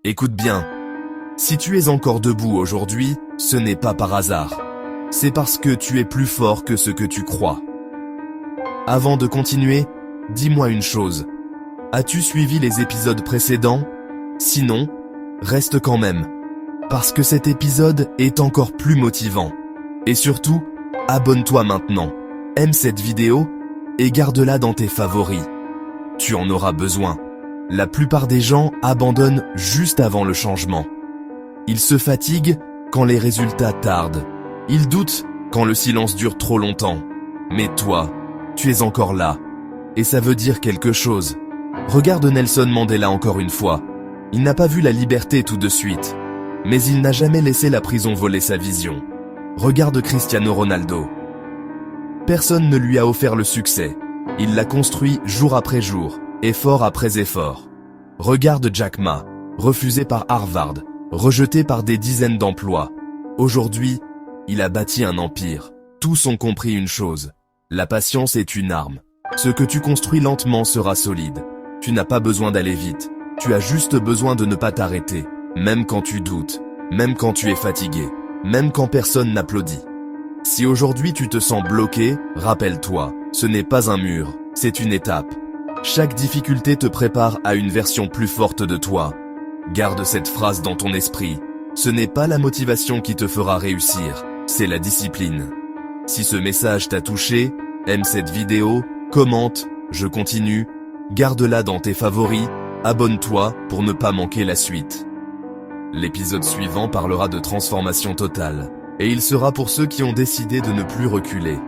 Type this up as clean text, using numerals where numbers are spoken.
Écoute bien. Si tu es encore debout aujourd'hui, ce n'est pas par hasard. C'est parce que tu es plus fort que ce que tu crois. Avant de continuer, dis-moi une chose. As-tu suivi les épisodes précédents? Sinon, reste quand même. Parce que cet épisode est encore plus motivant. Et surtout, abonne-toi maintenant. Aime cette vidéo et garde-la dans tes favoris. Tu en auras besoin. La plupart des gens abandonnent juste avant le changement. Ils se fatiguent quand les résultats tardent. Ils doutent quand le silence dure trop longtemps. Mais toi, tu es encore là. Et ça veut dire quelque chose. Regarde Nelson Mandela encore une fois. Il n'a pas vu la liberté tout de suite. Mais il n'a jamais laissé la prison voler sa vision. Regarde Cristiano Ronaldo. Personne ne lui a offert le succès. Il l'a construit jour après jour, effort après effort. Regarde Jack Ma, refusé par Harvard, rejeté par des dizaines d'emplois. Aujourd'hui, il a bâti un empire. Tous ont compris une chose. La patience est une arme. Ce que tu construis lentement sera solide. Tu n'as pas besoin d'aller vite. Tu as juste besoin de ne pas t'arrêter. Même quand tu doutes. Même quand tu es fatigué. Même quand personne n'applaudit. Si aujourd'hui tu te sens bloqué, rappelle-toi, ce n'est pas un mur, c'est une étape. Chaque difficulté te prépare à une version plus forte de toi. Garde cette phrase dans ton esprit. Ce n'est pas la motivation qui te fera réussir, c'est la discipline. Si ce message t'a touché, aime cette vidéo, commente, je continue, garde-la dans tes favoris, abonne-toi pour ne pas manquer la suite. L'épisode suivant parlera de transformation totale, et il sera pour ceux qui ont décidé de ne plus reculer.